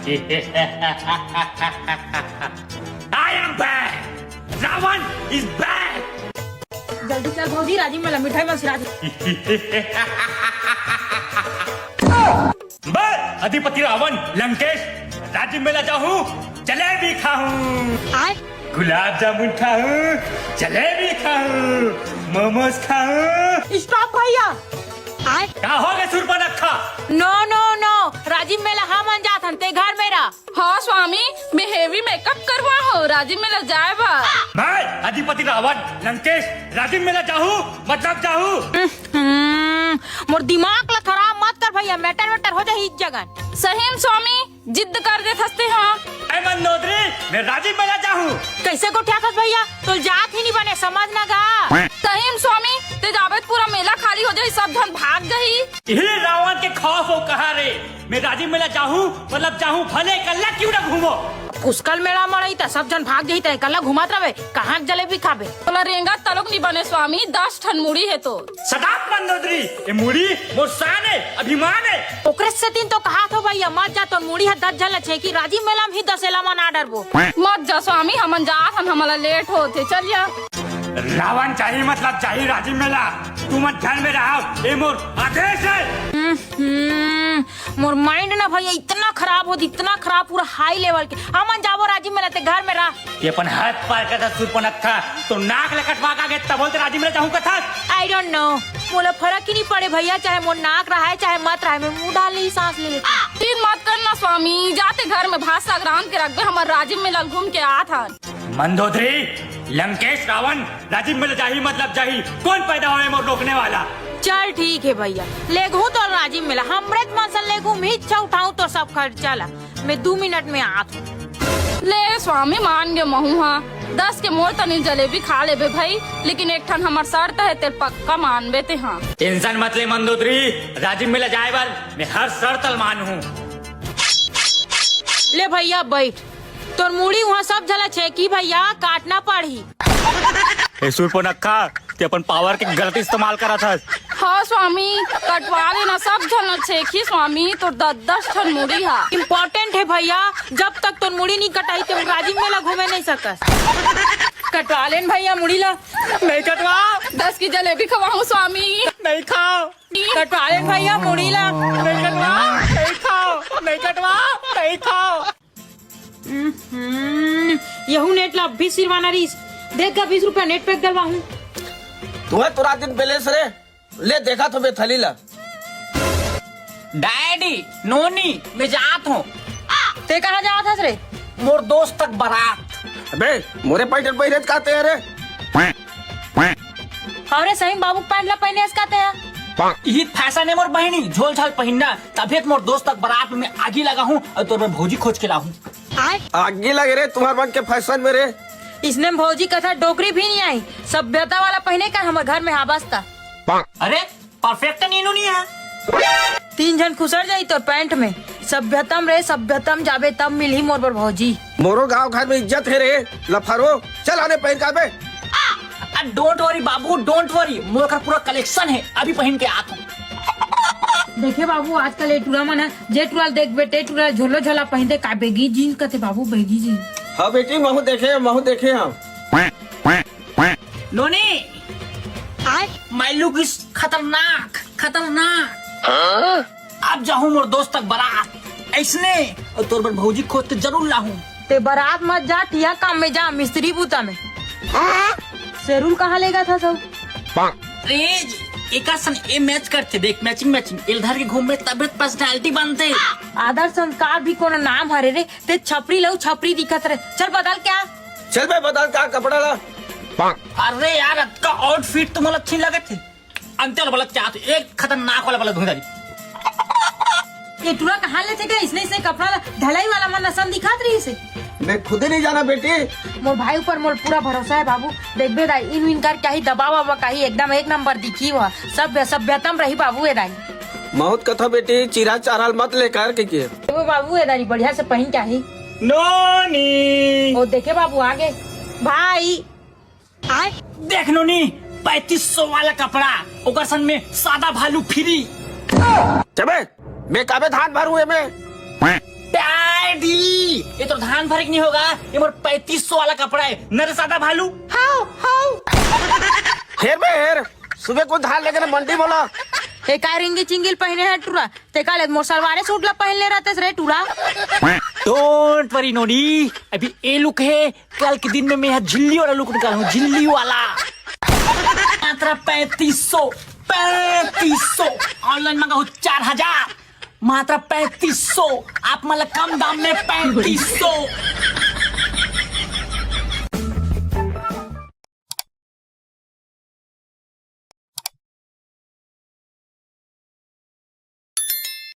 I am back. Ravan is back. जल्दी चल भौजी, राजीव मेला मिठाई बस राजीव। मैं अधिपति रावण लंकेश राजीव मेला जाऊँ, जलेबी खाऊं, गुलाब जामुन खाऊं, जलेबी खाऊं, मोमोज खाऊं। स्टॉप भैया। क्या हो गए सुरपनखा? नो नो नो, राजीव मेला हम अनजात हन ते घर मेरा। हाँ स्वामी, मैं हेवी मेकअप करवा हो, राजीव मेला जाए बा। मैं अधिपति रावण लंकेश राजीव मेला जाऊँ, मतलब जाऊँ। मोर दिमाग ला खराब मत कर भैया, मैटर वैटर हो जाए इस जगह। सही में स्वामी, जिद कर दे थसते हाँ। मंदोदरी, मैं राजीव मेला जाऊँ। कैसे को ठा भैया, तो जात ही नहीं बने, समझ ना गा। सही में स्वामी, ते जावेद पूरा मेला खाली हो जाए, सब धन भाग गई। यही रावण के खौफ हो कहा रे। मैं राजीव मेला जाऊँ, मतलब जाऊँ भले कल्ला क्यों न घूमो। पुष्कल मेला मरई त सब जन भाग गई, कल्ला घुमात रहे, कहाँ जलेबी खाबे। बोला रेंगा तलक नहीं बने स्वामी, 10 ठन मुड़ी है तो। सदाप मंदोदरी, ये मुड़ी मोर शान है, अभिमान है। ओकरे से तीन तो कहा था भैया, मत जा तो मुड़ी है 10 झल छे कि राजीव मेला में ही 10 एला ना डरबो। मत जा स्वामी, हम जात हम हमारा लेट होते, चलिए। रावण चाहिए मतलब चाहिए राजीव मेला, तू मत ध्यान में रहा, ये मोर आदेश है। मोर माइंड ना भैया इतना खराब हो, इतना खराब, पूरा हाई लेवल के। हम जाबो राजीव मेला ते घर में रह। ये अपन हाथ पार करता सुरपनखा, तो नाक लकटवा का गेता बोलते राजीव मेला जाऊँ कथा। आई डोंट नो, मोला फर्क ही नहीं पड़े भैया, चाहे मोर नाक रहा है चाहे मत रहा है, मैं मुंह डाल ली सांस ले लेती। तीन मत करना स्वामी, जाते घर में भाषा ग्राम के रख दे, हमारे राजीव मेला घूम के आ था। मंदोदरी, लंकेश रावण राजीव मेला जाही मतलब जाही, कौन पैदा हुए मोर रोकने वाला। चल ठीक है भैया, ले घू तो राजीव मेला, हमरे मनसन ले घू, मैं इच्छा उठाऊं तो सब खर्चा ला, मैं 2 मिनट में आत हूँ। ले स्वामी मान गे महुआ, 10 के मोर तनी जलेबी खा ले बे भाई, लेकिन एक ठन हमार शर्त है, तेरे पक्का मान बेते हाँ। टेंशन मत ले मंदोदरी, राजीव मेला जाए बार मैं हर शर्त मानूं। ले भैया बैठ, तोर मुड़ी वहाँ सब झला छे की भैया, काटना पड़ी। सुरपनखा, ते अपन पावर के गलत इस्तेमाल करा था। हाँ स्वामी, कटवा लेना सब झल छेखी स्वामी, तो 10 ठन मुड़ी हा। इम्पोर्टेंट है भैया, जब तक तो मुड़ी नहीं कटाई तो राजीव मेला घूमे नहीं सकस। कटवा लेन भैया मुड़ी ला। नहीं कटवा, 10 की जलेबी खवाऊं स्वामी। नहीं खाओ। कटवा लेन भैया मुड़ी ला। नहीं कटवा, नहीं खाओ, नहीं कटवा, नहीं खाओ। यहू नेट ला भी सिरवाना रीस, देख का 20 रुपया नेट पैक डलवा हूँ। तुम्हें तुरा दिन बैलेंस रे, ले देखा तो मैं थली ला। डैडी, नोनी, मैं जात हूँ। ते कहाँ जा था रे? मोर दोस्त तक बारात। अबे मोरे पैंट पहिरत कहते हैं रे। अरे सही बाबू पैंट ला पहने कहते हैं। यही फैशन है मोर बहनी, झोल झाल पहनना, तभी मोर दोस्त तक बारात में आगे लगा हूँ और तो मैं भौजी खोज के ला हूँ। आगे लगे रे तुम्हारे बन के फैशन में रे। इसने भौजी कथा डोकरी भी नहीं आई, सभ्यता वाला पहने का हमारे घर में हाबस था। अरे परफेक्ट नीनू नहीं है। 3 जन खुसर जाई तो पैंट में, सभ्यतम रे सभ्यतम जाबे तब मिली मोर पर भौजी। मोरो गांव घर में इज्जत है रे, लफारो चल आने पहन का बे। डोंट वरी बाबू, डोंट वरी, मोर का पूरा कलेक्शन है, अभी पहन के आता हूँ। देखे बाबू आजकल टूरा मन है, जे टूरा देख बेटे टूरा झोलो झोला पहनते का बेगी जीन्स कहते बाबू, बेगी जीन्स। हाँ बेटी महू देखे हम। नोनी, माय लुक इज खतरनाक खतरनाक। अब जाऊँ मोर दोस्त तक बारात ऐसने, और तोर पर भौजी खोजते जरूर लाहूं। ते बारात मत जा, ठिया काम में जा, मिस्त्री बूता में। शेरुल कहाँ लेगा था सब? एक सन ए मैच करते देख, मैचिंग इधर के घूमे तबियत पर्सनालिटी बनते। आदर संस्कार भी कोनो नाम हरे रे, ते छपरी लऊ छपरी दिखत रे, चल बदल क्या। चल बे बदल का कपड़ा ला। अरे यार आपका आउटफिट तो मला अच्छी लगे थे, अंतर वाला चाहते एक खतरनाक वाला धुंधारी। ये टूरा कहाँ लेते क्या, इसने कपड़ा ढलाई वाला मन नसन दिखात रही इसे। मैं खुद ही नहीं जाना बेटी। मोर भाई ऊपर मोर पूरा भरोसा है बाबू, देख बे दाई इन विनकर क्या ही दबाव वाबा का ही एकदम 1 नंबर दिखी हुआ, सभ्यतम रही बाबू ए दाई। बहुत कथा बेटी, चिरा चाराल मत लेकर के वो बाबू ए दाई बढ़िया से पहन क्या ही। नोनी, वो देखे बाबू आगे भाई आए देख नोनी, 3500 वाला कपड़ा, ओकर सन में सादा भालू फ्री। चबे मैं काबे धान भरू में। डैड कान फर्क नहीं होगा, ये मोर 3500 वाला कपड़ा है, नर सादा भालू। हाउ हाउ हेर बे हेर, सुबह को धार लेकर मंडी बोला। हे काय रिंगी चिंगिल पहने है टूरा, ते काले मोर सलवारे सूट ला पहनले रहते रे टूरा। डोंट वरी नोनी, अभी ये लुक है, कल के दिन में मैं यहाँ झिल्ली वाला लुक निकालूं, झिल्ली वाला। मात्र 3500 ऑनलाइन मंगाऊ 4000, मात्र 3500, आप मला कम दाम में 3500।